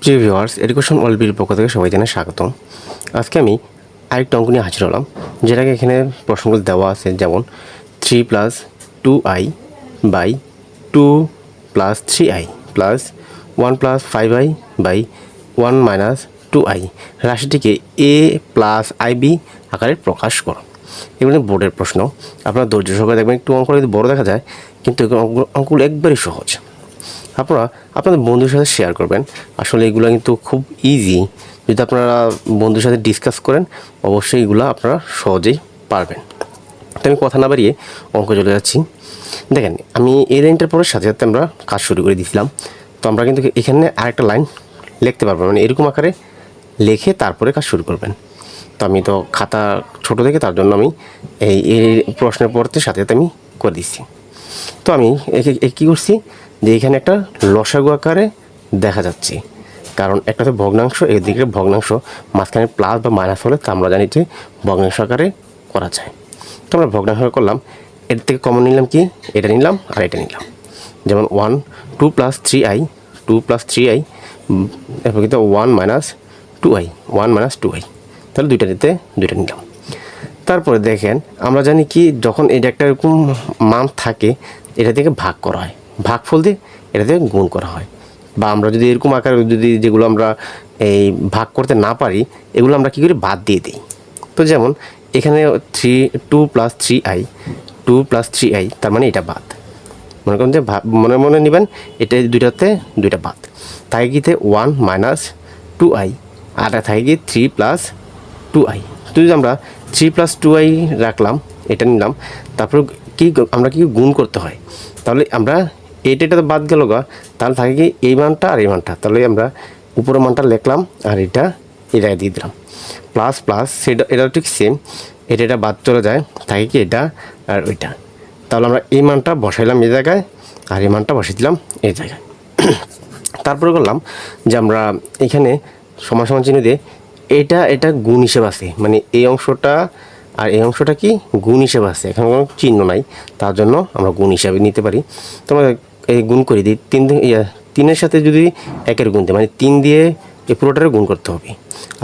প্রিয় viewers, education অল-বির পক্ষ থেকে সবাই জানাই স্বাগতম। আজকে আমি আরেকটা অঙ্ক নিয়ে হাজির হলাম, যেটাকে এখানে প্রশ্নগুলো দেওয়া আছে, যেমন 3 + 2i by 2 + 3i plus 1 + 5i by 1 - 2i রাশিটিকে A+iB আকারে প্রকাশ করো। এগুলো বোর্ডের প্রশ্ন, আপনারা ধৈর্য সহকারে দেখবেন। একটু অঙ্কটা যদি বড় দেখা যায়, কিন্তু অঙ্কগুলো একবারই সহজ। আপনারা আপনাদের বন্ধুর সাথে শেয়ার করবেন। আসলে এগুলো কিন্তু খুব ইজি। যদি আপনারা বন্ধুর সাথে ডিসকাস করেন, অবশ্যই এগুলো আপনারা সহজেই পারবেন। তো আমি কথা না বাড়িয়ে অঙ্ক চলে যাচ্ছি। দেখেন, আমি এই লাইনটার পরে সাথে সাথে আমরা কাজ শুরু করে দিয়েছিলাম। তো আমরা কিন্তু এখানে আরেকটা লাইন লিখতে পারবো, মানে এরকম আকারে লিখে তারপরে কাজ শুরু করবেন। তো আমি তো খাতা ছোট থেকে, তার জন্য আমি এই প্রশ্নের পড়তে সাথে সাথে আমি করে দিচ্ছি। তো আমি কী করছি, যে এখানে একটা লসাগু আকারে দেখা যাচ্ছে, কারণ একটা তো ভগ্নাংশ, এদিকে ভগ্নাংশ, মাঝখানে প্লাস বা মাইনাস হলে তো আমরা জানি যে ভগ্নাংশ আকারে করা যায়। তো আমরা ভগ্নাংশ করলাম, এর থেকে কমন নিলাম কি, এটা নিলাম আর এটা নিলাম। যেমন 2 + 3i 2 + 3i, এরপর কিন্তু 1 - 2i 1 - 2i, তাহলে দুইটা নিলাম। তারপরে দেখেন, আমরা জানি কি, যখন এটা একটা এরকম মান থাকে, এটা থেকে ভাগ করা হয়, ভাগফল দিয়ে এটা থেকে গুণ করা হয়। বা আমরা যদি এরকম আকার, যদি যেগুলো আমরা এই ভাগ করতে না পারি, এগুলো আমরা কী করি, বাদ দিয়ে দিই। তো যেমন এখানে 2 + 3i 2 + 3i, তার মানে এটা বাদ। মনে করেন যে মনে মনে নেবেন, এটা দুইটাতে দুইটা বাদ থাকে, কিতে 1 - 2i, আর থাকে কি 3 + 2i। তো যদি আমরা 3 + 2i রাখলাম, এটা নিলাম, তারপর কি আমরা কি গুণ করতে হয়, তাহলে আমরা এটা তো বাদ গেল গা, তাহলে থাকে কি এই মানটা আর এই মানটা, তাহলে আমরা উপরের মানটা লিখলাম আর এটা দিয়ে দিলাম, প্লাস প্লাস সেটা, এটাও ঠিক সেম, এটা বাদ চলে যায়, থাকে কি এটা আর ওইটা। তাহলে আমরা এই মানটা বসাইলাম এই জায়গায়, আর এই মানটা বসিয়ে দিলাম এই জায়গায়। তারপরে করলাম যে আমরা এখানে সমান সমান চিহ্ন দিয়ে এটা গুণ হিসেবে আছে, মানে এই অংশটা আর এই অংশটা কি গুণ হিসেবে আছে, এখানে কোনো চিহ্ন নাই, তার জন্য আমরা গুণ হিসাবে নিতে পারি। তো আমরা এই গুণ করে দিই, 3-এর সাথে যদি 1-এর গুণ দিই, মানে 3 দিয়ে এই পুরোটারে গুণ করতে হবে,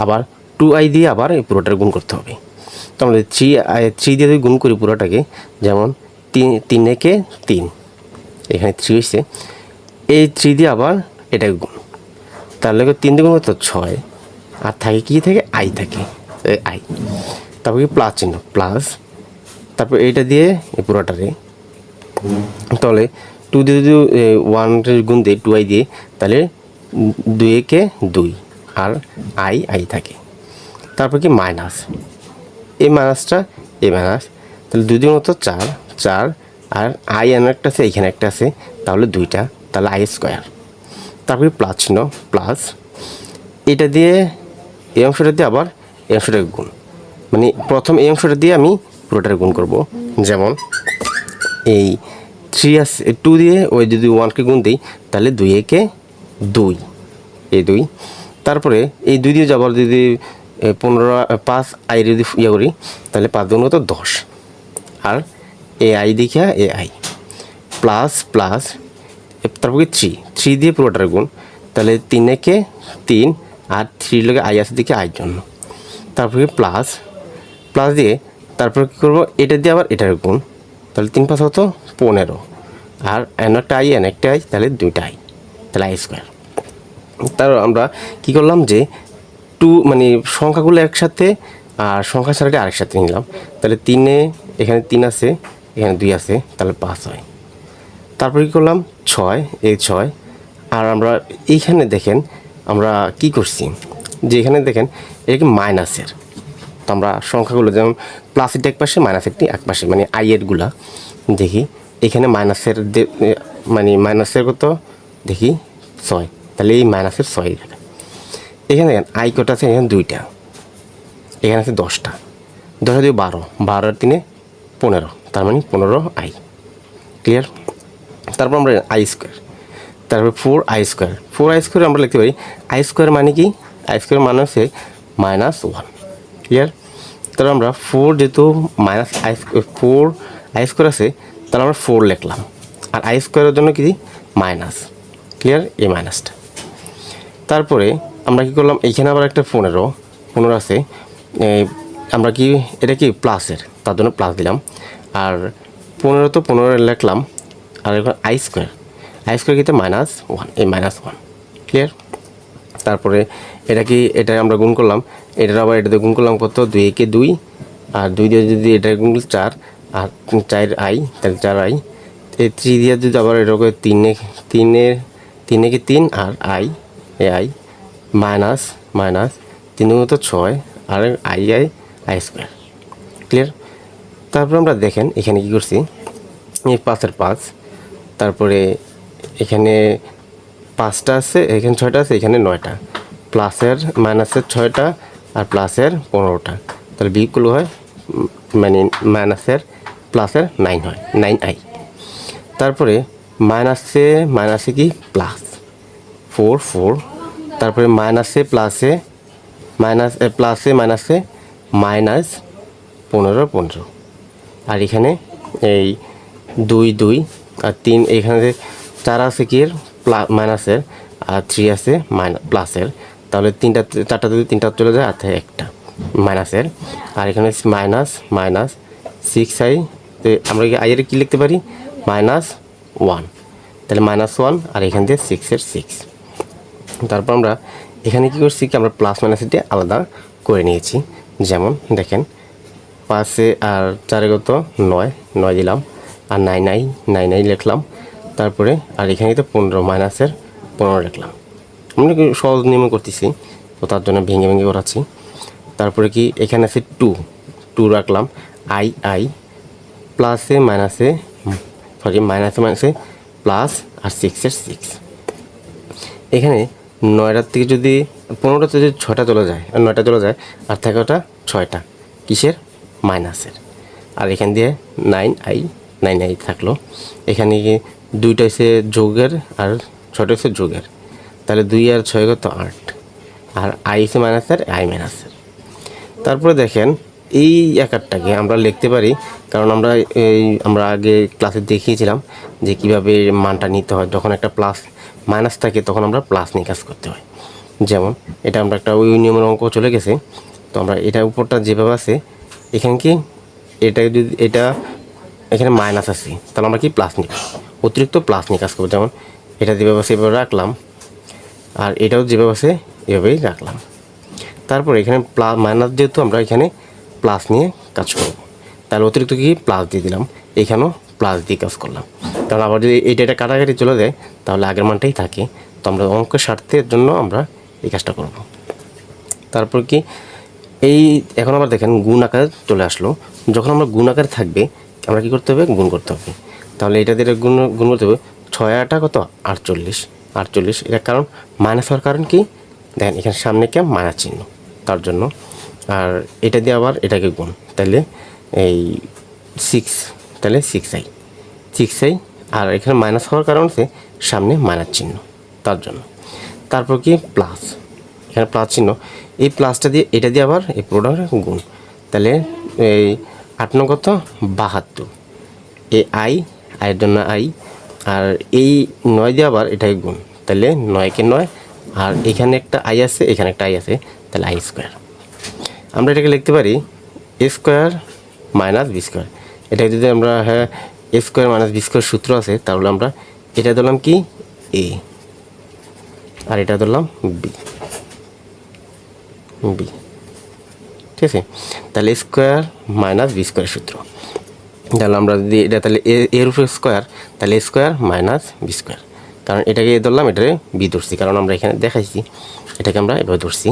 আবার 2i দিয়ে আবার এই পুরোটারে গুণ করতে হবে। তো আমরা 3 দিয়ে যদি গুণ করি পুরোটাকে, যেমন 3 - 3, এখানে 3 হয়েছে, এই 3 দিয়ে আবার এটাকে গুণ, তাহলে 3 দিয়ে গুণ করতে 6, আর থাকে কি, থেকে আই থাকে, আই, তারপর কি প্লাস চিহ্ন, প্লাস, তারপর এইটা দিয়ে এই পুরোটারে, তাহলে 2 দিয়ে যদি 1 গুণ দিই 2i দিয়ে, তাহলে 2 - 2, আর আই থাকে। তারপর কি মাইনাস, এই মাইনাসটা এই মাইনাস, তাহলে 2 দিয়ে মতো 4, আর আই একটা আছে, এইখানে একটা আছে, তাহলে 2টা, তাহলে i²। তারপরে প্লাস চিহ্ন, প্লাস, এটা দিয়ে এই অংশটা দিয়ে আবার এই অংশটাকে গুণ, মানে প্রথম এই অংশটা দিয়ে আমি পুরোটারে গুণ করব। যেমন এই 3 আছে, 2 দিয়ে ওই যদি 1কে গুণ দিই, তাহলে 2 - 2, এই 2, তারপরে এই 2 দিয়ে যাবার যদি 5 আই যদি ইয়ে করি, তাহলে 5 গুণ তো 10, আর এ আই দেখিয়া এ আই, প্লাস প্লাস, তারপরে 3 দিয়ে পুরোটার গুণ, তাহলে 3 - 3, আর 3 লোকে আই আছে দেখে আইয়ের জন্য, তারপরে প্লাস প্লাস দিয়ে, তারপর কী করবো, এটা দিয়ে আবার এটার গুণ, তাহলে 3 × 5 হতো 15, আর একটা আই একটা আই, তাহলে 2টা আই, তাহলে i²। তার আমরা কী করলাম, যে 2 মানে সংখ্যাগুলো একসাথে আর সংখ্যা ছাড়াটা আরেকসাথে নিলাম, তাহলে 3-এ এখানে 3 আছে, এখানে 2 আছে, তাহলে 5 হয়। তারপর কী করলাম, 6, এই 6, আর আমরা এইখানে দেখেন আমরা কি করছি, যে এখানে দেখেন এটা কি মাইনাসের, তো আমরা সংখ্যাগুলো যেমন প্লাসেরটা এক পাশে, মাইনাসেরটি এক পাশে, মানে আইয়েরগুলা দেখি, এখানে মাইনাসের মানে মাইনাসের কত দেখি 6, তাহলে এই মাইনাসের 6 দেখা। এখানে দেখেন আই কটা আছে, এখানে 2টা, এখানে আছে 10টা, 10 দিয়ে 12, 12 আর 3 - 15, তার মানে 15 আই। ক্লিয়ার? তারপর আমরা i², তারপর 4i², 4i² আমরা লিখতে পারি, i² মানে কি, i² মানে হচ্ছে -1। ক্লিয়ার? তাহলে আমরা 4 যেহেতু -4i² আছে, তাহলে আমরা 4 লিখলাম, আর i² জন্য কি মাইনাস। ক্লিয়ার? এই মাইনাসটা। তারপরে আমরা কি করলাম, এইখানে আবার একটা 15 আছে, আমরা কি এটা কি প্লাসের, তার জন্য প্লাস দিলাম। আর 15 তো 15 লিখলাম। আর এখন আই স্কোয়ার কিন্তু -1, এই -1, ক্লিয়ার। তারপরে এটা আমরা গুণ করলাম, এটার আবার এটাতে গুণ করলাম কত, 2 একে 2, আর 2 দিয়ে যদি এটা গুণ করলে 4, আর 4i, তাহলে 4i, এই 3 দিয়ে যদি আবার এটা করে 3 একে 3, আর আই মাইনাস 3 তো 6, আর আই স্কোয়ার, ক্লিয়ার। তারপর আমরা দেখেন এখানে কি করছি, এই 5 এর 5, তারপরে এখানে 5টা আছে, এখানে 6টা আছে, এখানে 9টা, প্লাসের মাইনাসের 6টা, আর প্লাসের 15টা, তাহলে বিগুলো হয় মানে প্লাসের 9 হয়, 9i। তারপরে মাইনাসে কি প্লাস 4, তারপরে প্লাসে মাইনাসে -15, আর এখানে এই 2 আর 3, এখানে 4 আছে কি এর মাইনাসের, আর 3 আছে প্লাসের, তাহলে 4টা যদি 3টা চলে যায়, আর একটা মাইনাসের, আর এখানে -6i, তো আমরা কি আই এর কী লিখতে পারি, -1, তাহলে -1, আর এখান থেকে 6 তারপর আমরা এখানে কি করছি কি, আমরা প্লাস মাইনাসটা আলাদা করে নিয়েছি। যেমন দেখেন 5 আর 4 কত 9 দিলাম, আর 9i লিখলাম। তারপরে আর এখানে তো 15 লিখলাম। আমরা সহজ নিয়মে করতেছি, তো তার জন্য ভেঙে করাচ্ছি। তারপরে কি এখানে আছে 2 রাখলাম, আই প্লাসে মাইনাসে প্লাস, আর 6 এখানে 9টার থেকে যদি 15টাতে যদি 6টা চলে যায়, আর 9টা চলে যায়, আর থাকে ওটা 6টা কিসের, মাইনাসের। আর এখান দিয়ে 9i থাকলো। এখানে কি 2টা হচ্ছে যোগের, আর 6টা হচ্ছে যোগের, তাহলে 2 আর 6 কত 8, আর আই হচ্ছে মাইনাসের, আই মাইনাসের। তারপরে দেখেন এই আকারটাকে আমরা লিখতে পারি, কারণ আমরা আগে ক্লাসে দেখিয়েছিলাম যে কীভাবে মানটা নিতে হয়। যখন একটা প্লাস মাইনাস থাকে তখন আমরা প্লাস নিয়ে কাজ করতে হয়। যেমন এটা আমরা একটা ওই নিয়মের অঙ্ক চলে গেছে, তো আমরা এটা উপরটা যেভাবে আছে, এখানে কি এটা এখানে মাইনাস আছে, তাহলে আমরা কি প্লাস নিই, অতিরিক্ত প্লাস নিয়ে কাজ করবো। যেমন এটা যেভাবে আছে এভাবে রাখলাম, আর এটাও যেভাবে আছে এভাবেই রাখলাম। তারপর এখানে মাইনাস, যেহেতু আমরা এখানে প্লাস নিয়ে কাজ করব, তাহলে অতিরিক্ত কি প্লাস দিয়ে দিলাম, এখানেও প্লাস দিয়ে কাজ করলাম। কারণ আবার যদি এটা কাটাকাটি চলে যায়, তাহলে আগের মানটাই থাকে। তো আমরা অঙ্কের স্বার্থের জন্য আমরা এই কাজটা করব। তারপর কি এখন আবার দেখেন গুণ আকার চলে আসলো। যখন আমরা গুণ আকার থাকবে, আমরা কী করতে হবে, গুণ করতে হবে। তাহলে এটা দিয়ে গুণ করতে হবে, 6 8 কত 48, এটা কারণ মাইনাস হওয়ার কারণ কি, দেখেন এখানে সামনে কি মাইনাস চিহ্ন, তার জন্য। আর এটা দিয়ে আবার এটাকে গুণ, তাহলে এই 6, তাহলে 6i, আর এখানে মাইনাস হওয়ার কারণ হচ্ছে সামনে মাইনাস চিহ্ন, তার জন্য। তারপর কি প্লাস, এখানে প্লাস চিহ্ন, এই প্লাসটা দিয়ে এটা দিয়ে আবার এই পুরোটা গুণ, তাহলে এই 8 9 কত 72, এই আইয়ের জন্য আই, আর এই 9 দিয়ে আবার এটাকে গুণ, তাহলে 9 কে 9, আর এখানে একটা আই আছে, এখানে একটা আই আছে, তাহলে আই স্কোয়ার। আমরা এটাকে লিখতে পারি এ স্কোয়ার মাইনাস বি স্কোয়ার। এটা যদি আমরা এ স্কোয়ার মাইনাস বি স্কোয়ার সূত্র আছে, তাহলে আমরা এটা ধরলাম কি এ, আর এটা ধরলাম বি, ঠিক আছে। তাহলে স্কোয়ার মাইনাস বি স্কোয়ার সূত্র, তাহলে আমরা যদি এটা তাহলে এর উপর স্কোয়ার, তাহলে স্কোয়ার মাইনাস বি স্কোয়ার, কারণ এটাকে এ ধরলাম, এটাকে বি ধরছি, কারণ আমরা এখানে দেখাইছি এটাকে আমরা এভাবে ধরছি।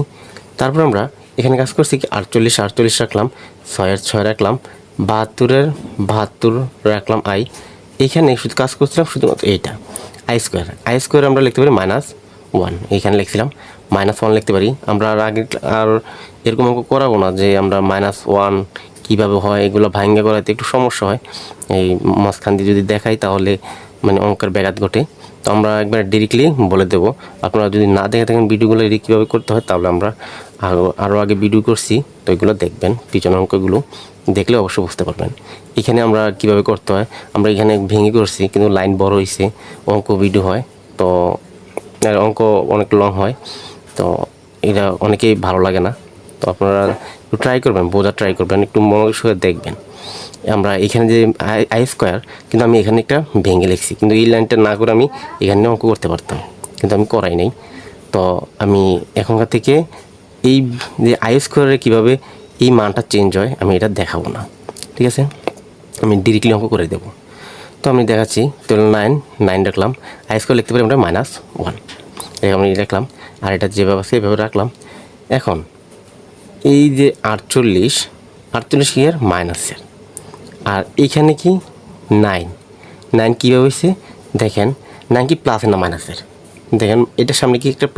তারপর আমরা এখানে কাজ করছি কি 48 রাখলাম, 6 এর 6 রাখলাম, 72 রাখলাম আই। এইখানে শুধু কাজ করছিলাম শুধুমাত্র এইটা আই স্কোয়ার আমরা লিখতে পারি -1, এইখানে লিখছিলাম -1 লিখতে পারি। আমরা আর এরকম অঙ্ক করাবো না যে আমরা -1 কীভাবে হয়, এগুলো ভাঙ্গা করাতে একটু সমস্যা হয়। এই মাঝখান দিয়ে যদি দেখাই তাহলে মানে অঙ্কের ব্যাঘাত ঘটে। তো আমরা একবার ডিরেক্টলি বলে দেবো। আপনারা যদি না দেখে থাকেন ভিডিওগুলো কীভাবে করতে হয়, তাহলে আমরা আরও আগে ভিডিও করছি, তো এগুলো দেখবেন, পিছনের অঙ্কগুলো দেখলে অবশ্যই বুঝতে পারবেন। এখানে আমরা কিভাবে করতে হয়, আমরা এখানে ভেঙে করছি, কিন্তু লাইন বড় হয়েছে, অঙ্ক ভিডিও হয়, তো অঙ্ক অনেক লং হয়। তো এটা অনেকেই ভালো লাগে না। তো আপনারা একটু ট্রাই করবেন, বোঝার ট্রাই করবেন, একটু মনোযোগ সহকারে দেখবেন। আমরা এখানে যে আই স্কোয়ার, কিন্তু আমি এখানে একটা ভেঙে লিখছি, কিন্তু এই লাইনটা না করে আমি এখানে অঙ্ক করতে পারতাম, কিন্তু আমি করাই নাই। তো আমি এখনকার থেকে এই যে আই স্কোয়ারে কীভাবে এই মানটা চেঞ্জ হয় আমি এটা দেখাবো না, ঠিক আছে? আমি ডিরেক্টলি অঙ্ক করে দেবো। তো আমি দেখাচ্ছি, তো 9 রাখলাম, আই স্কোয়ার লিখতে পারি আমরা -1, এটা আমি রাখলাম। আর এটা যেভাবে আছে এভাবে রাখলাম। এখন এই যে 48 কি এর মাইনাসের, আর এইখানে কি 9 কীভাবে হয়েছে দেখেন, 9 কি প্লাসের না মাইনাসের? দেখেন এটার সামনে কি একটা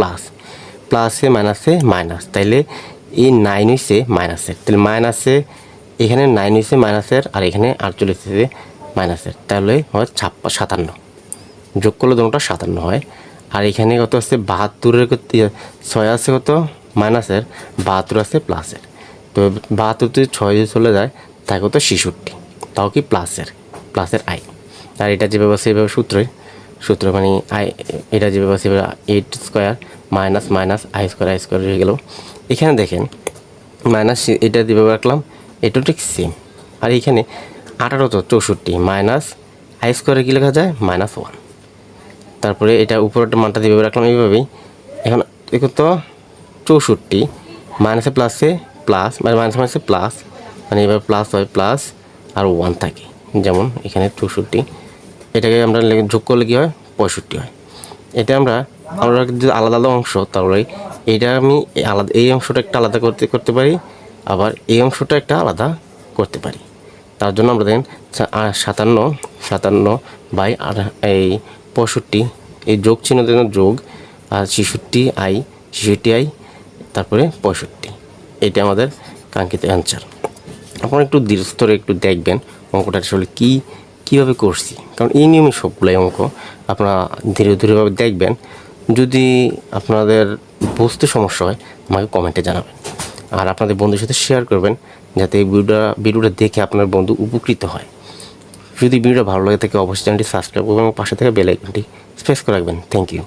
প্লাসে মাইনাসে মাইনাস, তাইলে এই 9 হয়েছে মাইনাসের, তাহলে মাইনাসে এখানে 9 হয়েছে মাইনাসের, আর এখানে 48 হয়েছে মাইনাসের, তাহলে হয় 57, যোগ করলে দুটোটা 57 হয়। আর এখানে কত আছে 72, 6 আছে কত মাইনাসের, 72 আছে প্লাসের। তো 72 যদি 6 দিয়ে চলে যায় তাই কত 66, তাও কি প্লাসের আই। আর এটা যেভাবে আছে এভাবে সূত্র মানে আই, এটা যেভাবে আছে 8 স্কোয়ার মাইনাস আই স্কোয়ার হয়ে গেল। এখানে দেখেন মাইনাস, এটা যেভাবে রাখলাম এটাও ঠিক সেম। আর এইখানে 18 মাইনাস আই স্কোয়ারে কী লেখা যায় -1। তারপরে এটা উপরেরটা মানটা যেভাবে রাখলাম এইভাবেই। এখন দেখো তো 64 মাইনাসে প্লাস মানে মাইনাসে প্লাস, মানে এবার প্লাস হয় প্লাস আর 1 থাকে, যেমন এখানে 64, এটাকে আমরা যোগ করলে কী হয় 65 হয়। এটা আমরা যদি আলাদা অংশ, তাহলে এটা আমি আলাদা, এই অংশটা একটা আলাদা করতে পারি, আবার এই অংশটা একটা আলাদা করতে পারি। তার জন্য আমরা দেখেন 57 বাই আর এই 65, এই যোগ চিহ্ন দেন যোগ, আর 66 আই, তারপরে 65, এটা আমাদের কাঙ্ক্ষিত অ্যান্সার। আপনারা একটু ধীরস্থরে একটু দেখবেন অঙ্কটা আসলে কীভাবে করছি, কারণ এই নিয়মে সবগুলাই অঙ্ক আপনারা ধীরেভাবে দেখবেন। যদি আপনাদের বুঝতে সমস্যা হয় আমাকে কমেন্টে জানাবেন, আর আপনাদের বন্ধুর সাথে শেয়ার করবেন, যাতে এই ভিডিওটা দেখে আপনার বন্ধু উপকৃত হয়। যদি ভিডিওটা ভালো লাগে থাকে অবশ্যই চ্যানেলটি সাবস্ক্রাইব করবেন এবং পাশে থেকে বেল আইকনটি প্রেস করে রাখবেন। Thank you.